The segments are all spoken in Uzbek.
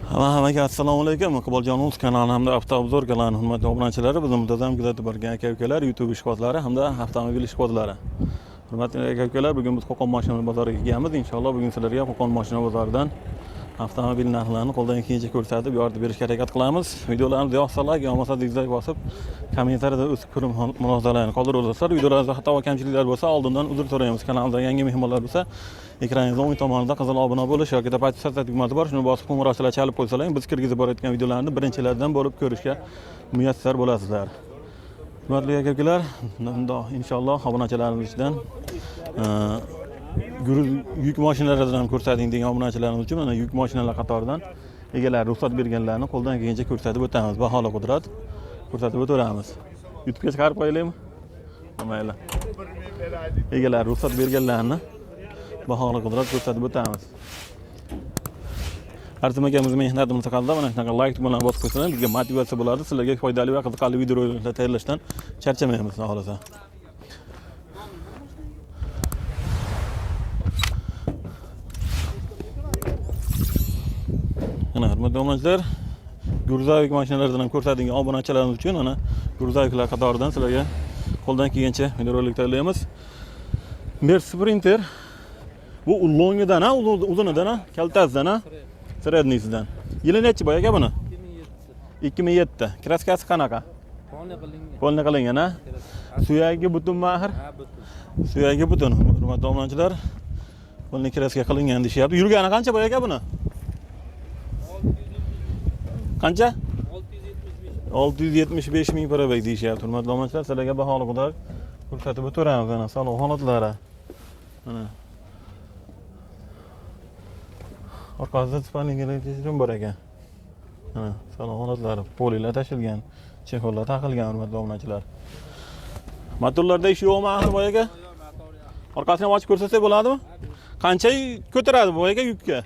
Hammaga assalomu alaykum. Iqboljonov kanali hamda avtobuzor kanalining hurmatli obunachilari, bizni muntazam kuzatib borgan aka-ukalar, YouTube ishqibozlari hamda avtomobil ishqibozlari. Hurmatli aka-ukalar, bugun biz Qo'qon mashina bozoriga kelganmiz. Inshaalloh bugun sizlarga Qo'qon mashina bozoridan avtomobil narxlarini qo'ldan kelgancha ko'rsatib, yordam berishga harakat qilamiz. Videolarimizni yoqsa like, yoqmasa dislike bosib, kommentariyada o'z fikr mulohazalaringizni qoldirib, videolarimizda xato va kamchiliklar bo'lsa, oldindan uzr so'raymiz. Kanalimizda yangi mehmonlar bo'lsa, ekraningizning o'ng tomonida qizil obuna bo'lish yoki tepatchi satsa tugmasi bor. Shuni bosib qo'ng'iroqchalar chalib qo'ysalar, biz kirgizib borayotgan videolarni birinchilardan bo'lib ko'rishga muyassar bo'lasizlar. Hurmatli aka-ukalar, inshaalloh obunachilarimiz ichidan yuk mashinalaridan ko'rsating degan obunachilarimiz uchun mana yuk mashinalar qatoridan egalari ruxsat berganlarni qo'ldan kelgancha ko'rsatib o'tamiz. Baholi qudrat ko'rsatib o'tamiz. YouTube'ga chiqarib qo'yaylikmi? Mayli. Egalari ruxsat berganlarni baholi qudrat ko'rsatib o'tamiz. Artim akamiz mehnatimiz taqozoda mana shunaqa like bilan bosib qo'ysangiz bizga motivatsiya bo'ladi. Sizlarga foydali va qiziqarli videolar tayyorlashdan charchamaymiz, xohlasa. Mana hurmatli obunachilar, Gruzavik mashinalaridan ko'rsatilgan obunachilarimiz uchun mana Gruzaviklar qatoridan sizlarga qo'ldan kelgancha videorolik tayyorlaymiz. Mercedes Sprinter bu longidan, uzunidan, kaltasidan, sredniysidan. Yili nechi boy aka buni? 2007. Kraskasi qanaqa? Polni qilingan, ha? Suyagi butunmi axir? Ha, butun. Suyagi butun. Hurmatli obunachilar, polni kraska qilingan deyapti. Yurgani qancha boy aka buni? Qancha? 675 ming parabek deyishyapti. Hurmatli obunachilar, sizlarga baholi qudrat ko'rsatib o'tiramiz. Mana salon holatlari. Mana orqasida spalingalar bor ekan. Mana salon holatlari, polilar tashilgan, chexollar taqilgan, hurmatli obunachilar. Motorlarda ish yo'qmi axir boy aka? Orqasini ochib ko'rsatsak bo'ladimi? Qancha ko'taradi boy aka yukka?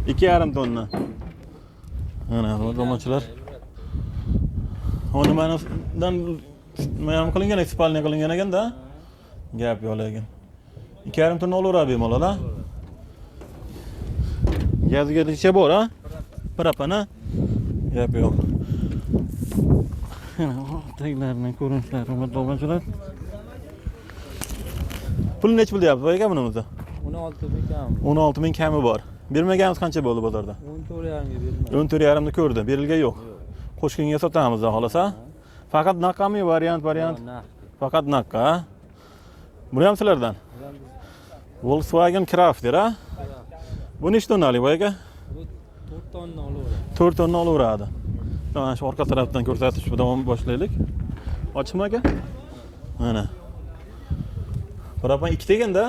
2,5 tonna. Mana hurmatli obunachilar. Uni manidan nima qilingan, spalniya qilingan ekanda? Gap yo'q lekin. 2,5 tonna olaveradi bemalol, ha? Gaziga necha bor, ha? Parapana. Gap yo'q. Taglarning ko'rinishlari, hurmatli obunachilar. Pul necha pul deyapti boy aka bunimizda? 16 ming kami. 16 ming kami bor. Bermaganimiz qancha bo'ldi bozorda? 14,5 ga berdim. 14,5 ni ko'rdi, berilgan yo'q. Qo'shkinga sotamiz, xohlasa. Faqat naqami variant. Faqat naqqa, ha? Buni ham sizlardan. Volkswagen Crafter, ha? Bu nechta tonnali boy aka? Bu 4 tonna olaveradi. 4 tonna olaveradi. Mana shu orqa tarafdan ko'rsatish bilan boshlaylik. Ochmi aka? Mana. Parapan ikkita ekanda?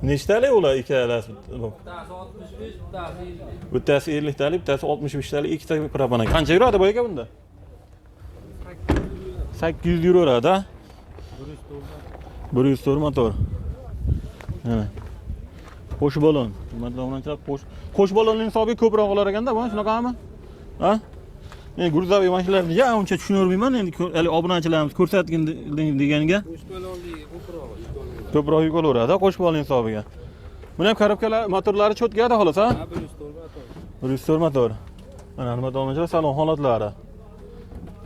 Nechtali ular ikkalasi? Bittasi 65, bittasi 50. Bittasi 50 talik, bittasi 65 talik ikkita parapan. Qancha yuradi boy aka bunda? 800 yuraveradi, ha? 100 motor. Mana. Qo'sh balon. Hurmatli obunachilar, qo'sh balonning hisobiga ko'proq olar ekanda, bu shunaqami? Ha? Men Gruzavik mashinalarni ya uncha tushunolmayman, endi obunachilarimiz ko'rsatgin deganiga. Qo'sh balonli Ko'proq yuk olaveradi, qo'sh balon hisobiga. Buni ham korobkalar, motorlari cho'tgada xolos, ha? 100 motor. Mana hurmatli obunachilar, salon holatlari.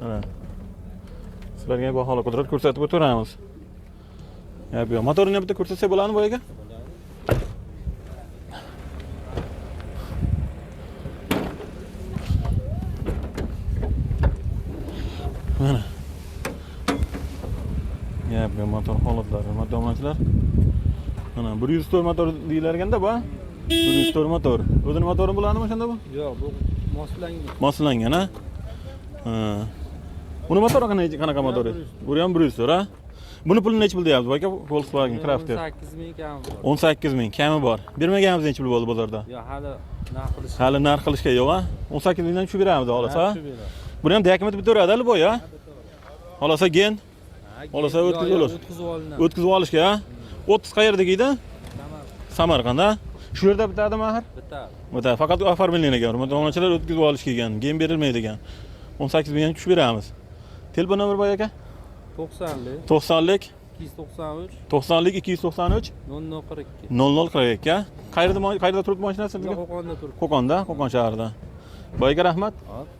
Mana. Sizlarga baholi qudrat ko'rsatib o'tiramiz. Yap, motorini bitta ko'rsatsak bo'ladimi boy aka? Mana. Yap, motor holatlari, hurmatli obunachilar. Mana 104 motor deyilarganda bu. 104 motor. O'zini motori bo'ladimi o'shanda bu? Yo'q, bu moslangan. Moslangan, ha? Ha. Buni motori qanaqa motor? Bu ham 104, ha? Buni puli necha pul deyapsiz aka? Volkswagen Crafter. 18 ming kami bor. 18 ming kami bor. Bermaganimiz necha pul bo'ldi bozorda? Yo'q, hali Hali narx qilishga yo'q, ha? 18 mingdan tushib beramiz, xohlasa. Buni ham dokument bitaveradi boy, ha? Xohlasa gen. Xohlasa o'tkazib olinadi. O'tkazib olishga, ha? 30 qayerda deydi? Samarqand, ha? Shu yerda bitadimi axir? Bitadi. Faqat oformilgan. Hurmatli obunachilar, o'tkazib olish kelgan, gen berilmaydi ekan. 18 mingdan tushib beramiz. Telefon nomeri boy aka? 90'lik, 90'lik, 293, 90'lik 293, 0042. 0042 ya. Qayerda turibdi mashinasi bizga? Qo'qonda turibdi. Qo'qonda, Qo'qon shahrida. Boyga rahmat.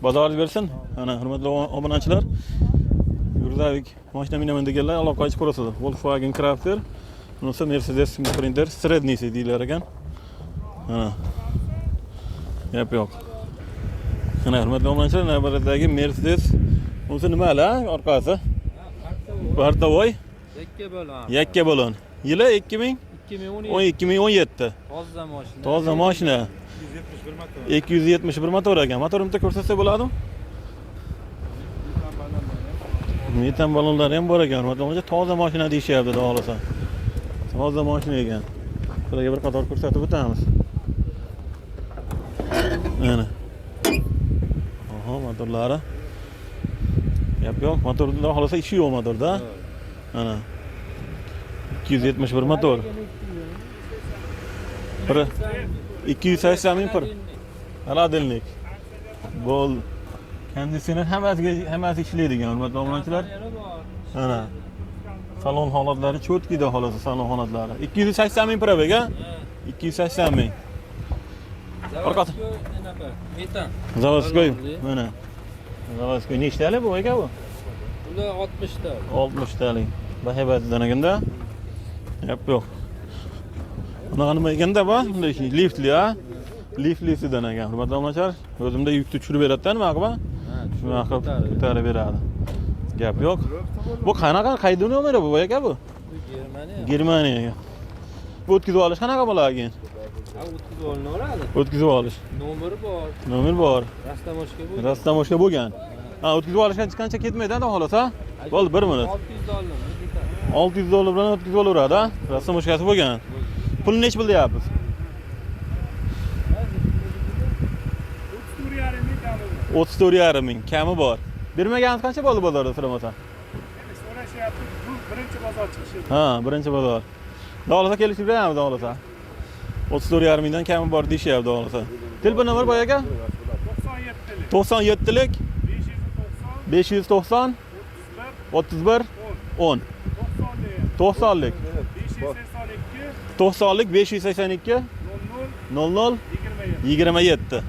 Bozoringiz bersin. Ana hurmatli obunachilar. Yurdavik mashina minaman deganlar aloqa qilib ko'rasizlar. Volkswagen Crafter, bunisi Mercedes Sprinter srednisi deyilar ekan. Ana. Gap yo'q. Ana hurmatli obunachilar, navbatdagi Mercedes. Bunisi nima ala orqasi? Bartavoy. Yakka bo'lon. Yili 2017. Toza mashina. Toza mashina. 271 motor ekan. Motorini bitta ko'rsatsa bo'ladimi? Metan balonlar ham bor ekan. Hurmatli toza mashina deyishyapti, xudo xolasa. Toza mashina ekan. Sizlarga bir qator ko'rsatib o'tamiz. Mana. Oho, motorlari. Gap yo'q, motorda xudo xolasa ishi yo'q motorda. Mana. 271 motor. 280 ming pir. Aladilnik. Bol. Konditsioner hammasi ishlaydigan, hurmatli obunachilar. Ana. Salon holatlari cho'tkida xolasa salon holatlari. 280 ming pir aka? 280 ming. Orqasi. Metan. Zavodskoy. Mana. Zavodskoy nechtalik bu aka bu? Ular 60 ta. 60 talik. Bahaybatdan ekanda. Gap yo'q. Bunaqa nima ekanda bu? Liftli a? Liftlidan ekan. Hurmatli obunachilar, o'zimda yukni tushirib beradi-da, nima qilib? Shunaqa qilib ko'tarib beradi. Gap yo'q. Bu qanaqa qaydan nomeri bu aka bu? Germaniya. Germaniyaga. Bu o'tkazib olish qanaqa bo'lar ekan? O'tkazib olinadi. O'tkazib olish. Nomeri bor. Nomer bor. Rastamoshka bu. Rastamoshka bo'lgan. Ha, o'tkazib olishga hech qancha ketmaydi-da, xolasa. Bo'ldi, 1 minut. $600 bilan o'tkazib olaveradi, ha? Rastamoshkasi bo'lgan. Pulni nech pul deyapsiz? 34,5 ming kami bor. Bermagansiz qancha bo'ldi bozorda so'ramasa? So'rashyapti, bu birinchi bozor chiqishi. Ha, birinchi bozor. Dolasa kelishib beramiz, dolasa. 34,5 mingdan kami bor deyishyapti, dolasa. Telefon nomer boy aka? 97lik 590 31 10 90lik 90lik 582 00 27.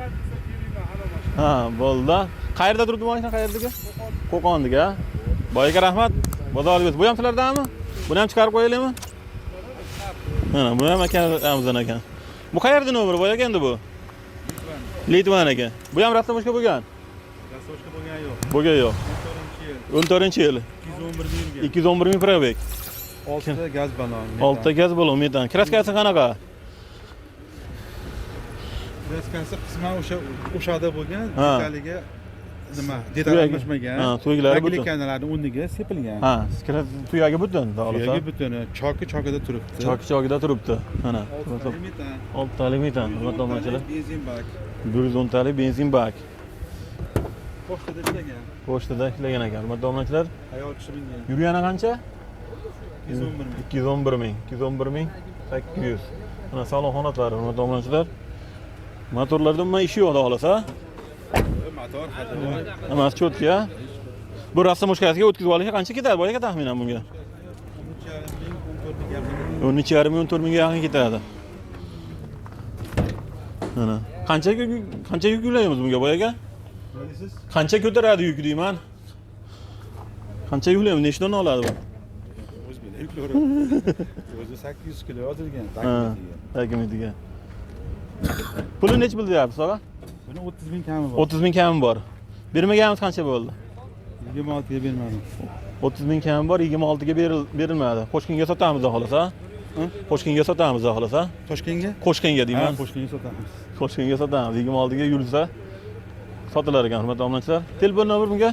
Ha, bo'ldi. Qayerda turibdi mashina, qayerdagi? Qo'qondagi. Boyga rahmat. Bozoringiz. Bu ham sizlardanmi? Buni ham chiqarib qo'yaylikmi? Mana, bu ham akamizdan ekan. Bu qayerda nomer boy ekan endi bu? Litvan ekan. Bu ham rastamoshka bo'lgan. Rastoshka bo'lgan yo'q. Bo'lgan yo'q. 14-yil. 211 ming probek. 6 ta gaz balon. 6 ta gaz balon metan. Kraskasi qanaqa? Kraskasi qisman o'shada bo'lgan, Ha. detaliga nima, detal almashmagan. Ha, tuyaklari butun. Kanallarning o'rniga sepilgan. Ha, tuyagi butun, xolos. Tuyagi butuni, chokida turibdi. Choki-chokida turibdi. Mana. 6 6 talik metan. Hurmatli obunachilar. Benzin bak. 110 talik benzin bak. Pochtada ishlagan. Pochtada ishlagan ekan. Hurmatli obunachilar. Ayol kishi bingan. Yurgani qancha? 211 ming. 211 ming 800. Mana salon honatlari, hurmatli obunachilar. Motorlarda umuman ishi yo'q, xolasa. Motor hadavor. Hammasi cho'tka. Bu rastamoshkasiga o'tkazib olishga qancha ketadi boyga taxminan bunga? 13,5 ming 14 mingga yaqin ketadi. Mana. Qancha yuk yuklaymiz bunga boyaga? Qancha ko'taradi yuk deyman? Qancha yuklaymiz? Nechta oladi bu? O'zi bilan yuklaveradi. O'zi 800 kilo yozilgan. Takmitiga. Puli nech pul deyapsiz, og'a? Buni 30 ming kami bor. 30 ming kami bor. Bermaganimiz qancha bo'ldi? 26 ga bermadim. 30 ming kami bor, 26 ga berilmadi. Qo'shkinga sotamiz, xolasa. Qo'shkinga sotamiz, xolasa. Toshkentga? Qo'shkinga deyman. Qo'shkentga sotamiz. Qo'shkinga sotamiz. 26 ga yursa sotilar ekan, hurmatli obunachilar. Telefon nomer bunga?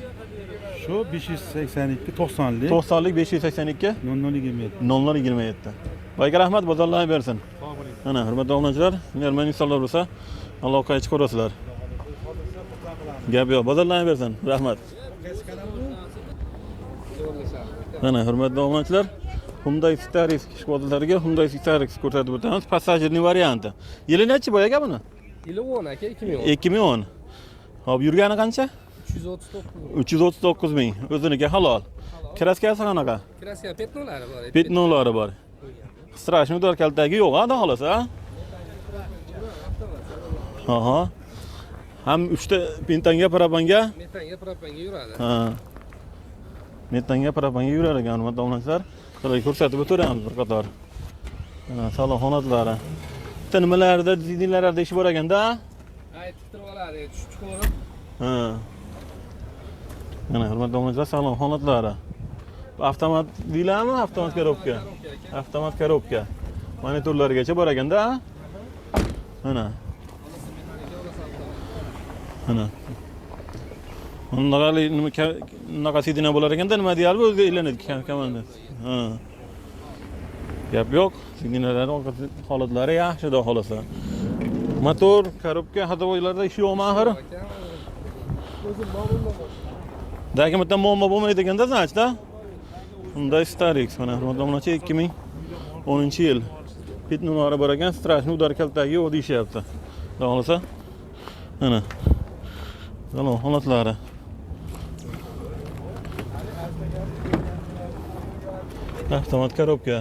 Shu 582 90lik 90lik 582 0027. 0027. Boyga rahmat, bozorlarni bersin. Mana, hurmatli obunachilar, normal insonlar bo'lsa, aloqaga chiqarasizlar. Gap yo'q, bozorlarni bersin. Rahmat. Mana, hurmatli obunachilar, Hyundai Staris ishqibozlariga Hyundai Staris ko'rsatib o'tamiz. Passajirning varianti. Yili nechi boy aka buni? Yili 10 aka, 2010. 2010. Hop, yurgani qancha? 339. 339 ming. O'ziniki halol. Kraskasi qanaqa? Kraska petnolari bor. Petnolari bor. Strashniy udar kaltagi yo'q, ha, xohlasa. Aha. Ham 3 ta pentanga, propanga. Metanga, propanga yuradi. Ha. Metanga, propanga yurar ekan, hurmatli obunachilar. Sizlarga ko'rsatib o'tiramiz bir qator. Mana salon xonatlari. Bitta nimalarda, dizaynerlarda ish bor ekanda? Aytib turib oladi, tushib ko'rib. Ha. Mana hurmatli obunachilar, salon xonatlari. Avtomat deylarmi? Avtomat korobka. Avtomat korobka. Monitorlargacha bor ekanda. Mana. Mana. Bunaqali nima sidina bo'lar ekanda, nima deyalbi o'zi ilinadi komanda. Ha. Gap yo'q. Sidinalar holatlari yaxshi xudo xolasa. Motor, korobka, hadovoylarda ish yo'qmi axir? Dagi bitta muammo bo'lmaydi ekanda, значит-da. Unday Starix mana hurmatli obunachi 2010-yil. Petnolari bor ekan, strashniy udar kaltagi yo'q deyishyapti. Xudo xolasa. Mana. Salon holatlari. Avtomat korobka.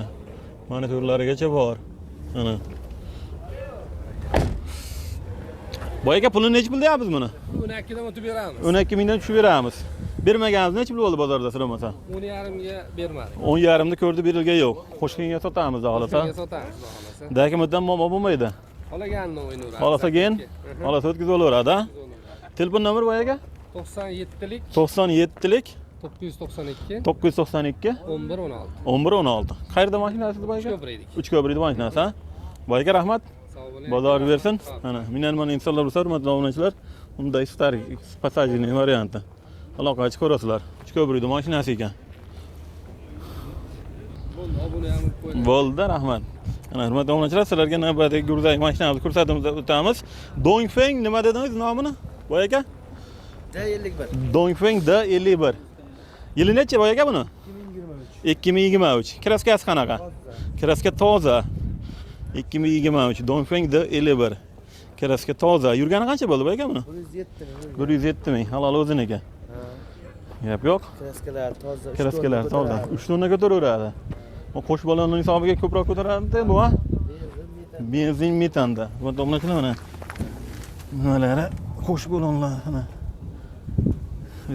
Monitorlarigacha bor. Mana. Boy aka pulini necha pul deyapmiz buni? 12 dan o'tib beramiz. 12 mingdan tushib beramiz. Bermaganimiz necha pul bo'ldi bozorda siramasa? 10,5 ga bermadik. 10,5 da ko'rdi, berilgan yo'q. Qo'shqinga sotamiz xohlasa. Qo'shqinga sotamiz xohlasa. Dagi muddan muammo bo'lmaydi. Qolaganini o'ynaveramiz. Xohlasa keyin, xohlasa o'tkazib olaveradi. Telefon nomeri boy aka? 97lik 97lik 992 992 1116. 1116. Qayerda mashinasi boy aka? Ko'prikdik. 3 ko'prikda mashinasi, ha? Boy aka rahmat. Sog' bo'ling. Bozor bersin. Mana, minalman insonlar bo'lsa, hurmatli obunachilar, unday Starix passajirniy varianti. Aloqachi ko'rasizlar. 3 ko'prikda mashinasi ekan. Bo'ldi, obuna ham qo'ying. Bo'ldi, rahmat. Mana hurmatli obunachilar, sizlarga navbatdagi gurzak mashinamizni ko'rsatib o'tamiz. Dongfeng nima dedingiz nomini? Boy aka? D51. Dongfeng D51. Yili necha boy aka buni? 2023. Kraskasi qanaqa? Kraska toza. 2023 Dongfeng D51. Kraska toza. Yurgani qancha bo'ldi boy aka buni? 107 ming. Halol o'ziniki. Gap yo'q. Kraskalar toza. Kraskalar toza. 3 tonna ko'taraveradi. O qo'sh balonning hisobiga ko'proq ko'taradi bu, ha? Benzin metanda. Bu domlachilar mana. Nimalari? Qo'sh balonlar mana.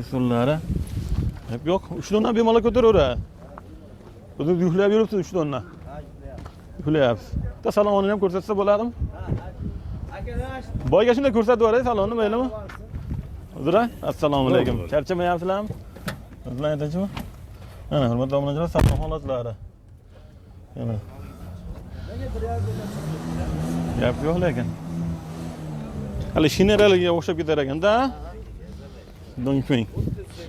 Usullari. Gap yo'q. 3 tonna bemalol ko'taraveradi. O'zi yuklab yuribsiz 3 tonna. Yuklab. Ta salonni ham ko'rsatsa bo'ladimi? Boyga shunday ko'rsatib yuboray salonni, maylimi? Hozir, assalomu alaykum. Charchamayapsizlarmi? Sizlar aytachimi? Mana hurmatli obunachilar, salon holatlari. Mana. Gap yo'q lekin. Hali shineralarga o'xshab ketar ekanda. Dongfeng.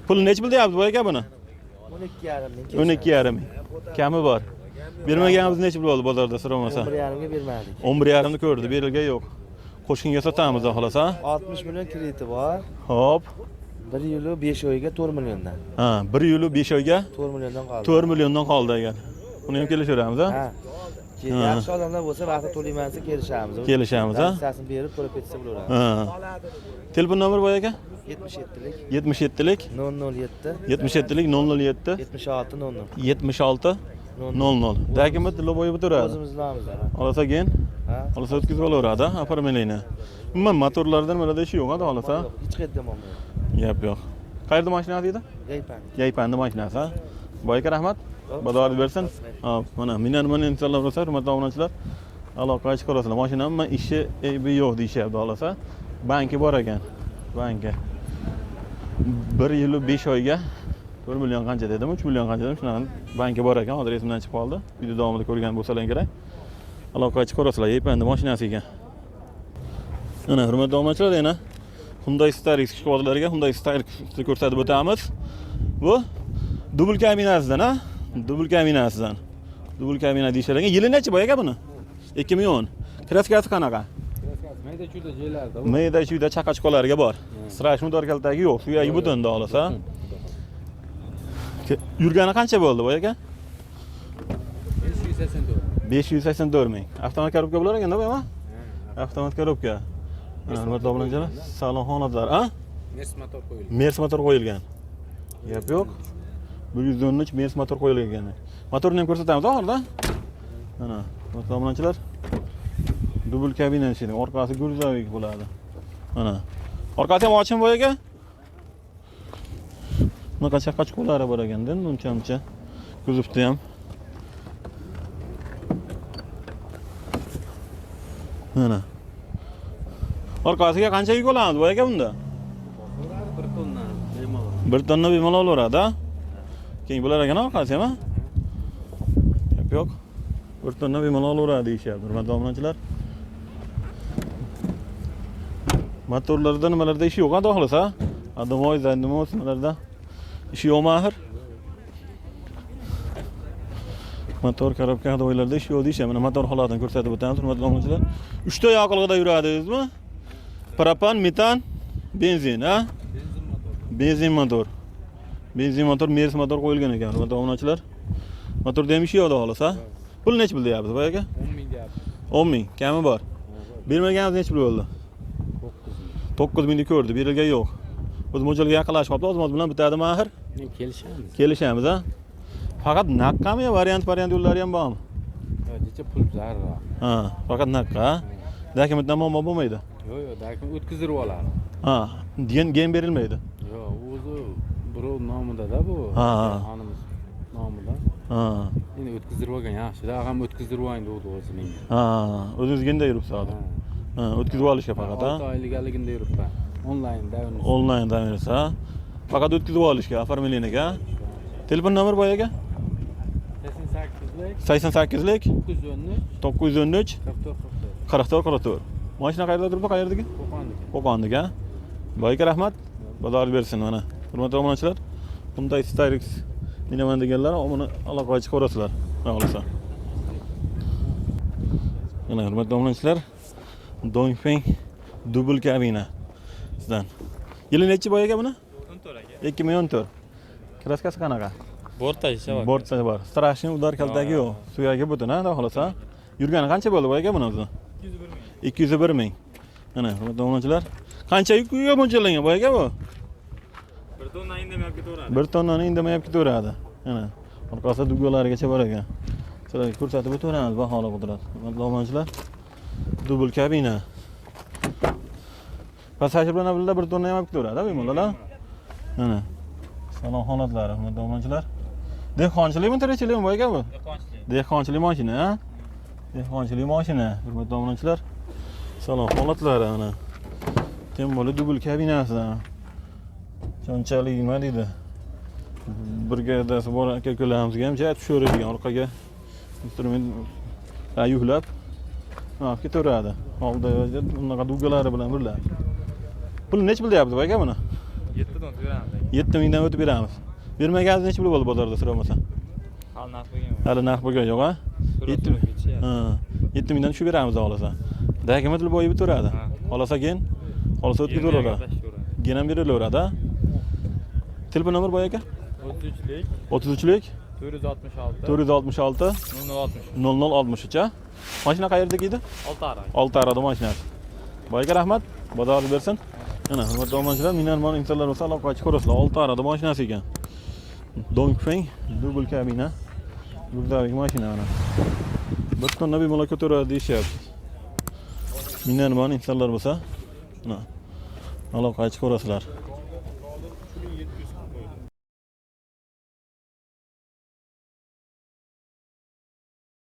Pul necha pul deyapsiz boy aka buni? 12,5 ming. 12,5 ming. Kami bor. Bermaganimiz necha pul bo'ldi bozorda so'ramasa? 11,5 ga bermadik. 11,5 ni ko'rdi, berilgan yo'q. Qo'shqinga sotamiz xohlasa. 60 million krediti bor. Hop. 1 yil 5 oyga 4 milliondan. Ha, 1 yil 5 oyga 4 milliondan qoldi. 4 milliondan qoldi ekan. Buni ham kelishaveramiz, ha? Ha. Yaxshi odamlar bo'lsa, vaqti to'layman desa kelishamiz. Kelishamiz, ha? Hissasini berib to'lab ketsa bo'laveradi. Ha. Telefon nomeri boy aka? 77lik 77lik 007 77lik 007 76 00. 76 00. Dagimiz loboyi bitiradi. O'zimizni nomimizda. Olasa keyin, Ha? olasa o'tkazib olaveradi, aparmelayni. Umuman motorlardan nimalarda ish yo'q, olasa. Hech qayerda bo'lmaydi. Gap yo'q. Qayerda mashinasi edi? Yaypan. Yaypanda mashinasi, ha? Boy aka rahmat. Bozor bersin. Hop, mana minalman insonlar bo'lsa, hurmatli obunachilar, aloqaga chiqarasizlar. Mashinamman ishi aybi yo'q deyishyapti, olasa. Banki bor ekan. Banki. 1 yil 5 oyga 4 million qancha dedim, 3 million qancha dedim, shunaqa banki bor ekan, hozir esimdan chiqib qoldi. Video davomida ko'rgan bo'lsalar kerak. Aloqaga chiqarasizlar, Yaypanda mashinasi ekan. Mana hurmatli obunachilar, yana Hyundai Starix ishqibozlariga Hyundai Starix ko'rsatib o'tamiz. Bu dubl kabinasidan, ha? Dubl kabinasidan. Dubl kabina deyishadigan. Yili necha boy aka buni? 2010. Kraskasi qanaqa? Mayda chuyda joylarda. Mayda chuyda chaqachqalariga bor. Strashniy udar kaltagi yo'q, suyagi butunda olasa. Yurgani qancha bo'ldi boy aka? 584. 584 ming. Avtomat korobka bo'lar ekanda bu ham? Avtomat korobka. Mana hurmatli obunachilar, salon holatlar, ha? Mers motor qo'yilgan. Mers motor qo'yilgan. Gap yo'q. 113 Mercedes motor qo'yilgan ekan. Motorni ham ko'rsatamiz oxirida. Mana, tomonchilar. Dubl kabina ishida, orqasi грузовик bo'ladi. Mana. Orqasi ham ochim bo'y ekan. Bunaqa chaqachqolari bor ekan-da, uncha-muncha. Kuzovda ham. Mana. Orqasiga qancha yuk olamiz bo'y ekan bunda? 1 tonna bemalol. 1 tonna bemalol oladi, ha? Keng bo'lar ekan orqasi ham, ha? Yo'q. 1 tonna bemalol oladi deyishyapti, hurmatli obunachilar. Motorlarda nimalarda ish yo'q, xudo xolasa. Adomoy, zandimoz nimalarda ish yo'qmi axir? Motor korobka hadoylarda ish yo'q deyishyapti. Mana motor holatini ko'rsatib o'tamiz, hurmatli obunachilar. 3 ta yoqilg'ida yuradingizmi? Propan, metan, benzin, ha? Benzin motor. Benzin motor, Mercedes motor qo'yilgan ekan, hurmatli obunachilar. Motorda ham ish yo'q, xudo xolasa. Pul nech pul deyapsiz, boy aka? 10 ming deyapti. 10 ming, kami bor. Bermaganimiz nech pul bo'ldi? 9 mingni ko'rdi, berilgan yo'q. O'z mo'ljalga yaqinlashib, o'zimiz bilan bitadimi axir? Kelishamiz. Kelishamiz, ha? Faqat naqqami yo variant yo'llari ham bormi? Necha pul zarra. Ha, faqat naqqa. Dokumentdan muammo bo'lmaydi. Yo'q, dokument o'tkazdirib oladi. Ha, gen berilmaydi. Yo'q, o'zi birov nomida-da bu. Ha. Xonimiz nomida. Ha. Endi o'tkazdirib olgan yaxshi-da, og'am o'tkazdirib oling degdi o'zi menga. Ha, o'zingiz genda yuribsiz hozir. Ha, o'tkazib olishga faqat, ha? 6 oyligaligida yuribman. Onlaynda uni. Onlayndan bersa, ha? Faqat o'tkazib olishga, оформлениеga. Telefon nomer boy aka? 88lik 88lik 913 913 44 44. Mashina qayerda turibdi, qayerdagi? Qo'qondagi, ha? Boy aka rahmat. Xudo bersin mana. Hurmatli obunachilar, bunday Starix minaman deganlar uni aloqaga chiqarasizlar, xohlasa. Mana hurmatli obunachilar, Dongfeng dubl kabina sizdan. Yili nechi boy aka buni? 14 aka. 2014. Kraskasi qanaqa? Bortda Bortda bor. Strashni udar kaltagi yo'q. Suyagi butun, ha, xohlasa. Yurgani qancha bo'ldi boy aka buni o'zi? 201 ming. Mana hurmatli obunachilar, qancha yukga mo'ljallangan boy aka bu? 1 tonna indamay ketaveradi. 1 tonnani indamay ketaveradi. Mana orqasida dubgalarigacha bor ekan. Sizlarga ko'rsatib o'tamiz, baholi qudrat. Hurmatli obunachilar, dubl kabina. Passajir bilan birga 1 tonna ham olib ketaveradi, bemalol, ha? Mana salon holatlari, hurmatli obunachilar. Dehqonchilikmi, tirikchilikmi boy aka bu? Dehqonchilik mashina, ha? Dehqonchilik mashina, hurmatli obunachilar. Salon holatlari mana. Temoli dubl kabinasi. Qanchalik nima deydi? Brigadasi bor aka-ukalarimizga ham jat tushiradigan orqaga instrument yuklab ketaveradi. Oldida bunaqa dubgalari bilan birga. Pul nech pul deyapti boy aka buni? 7 tonna beramiz. 7 mingdan o'tib beramiz. Bermagansiz nech pul bo'ldi bozorda so'ramasa? Hali narx bo'lgan. Hali narx bo'lgan yo'q, ha? 7 mingdan tushib beramiz, xohlasa. Dokument bo'yi bitaveradi. Xohlasa gen, xohlasa o'tkazib oladi. Gen ham berilaveradi, ha? Telefon nomer boy aka? 33lik 33lik 466 466 0060. 0063, ha? Mashina qayerdagi edi? Oltiarada mashinasi. Boy aka rahmat, bozor bersin. Mana hurmatli obunachilar, minarmon insonlar bo'lsa aloqaga chiqarasizlar. Oltiarada mashinasi ekan. Dongfeng dubl kabina. Gruzdagi mashina mana. 1 tonna bemalol ko'taradi deyishyapti. Minarmon insonlar bo'lsa, mana aloqaga chiqarasizlar.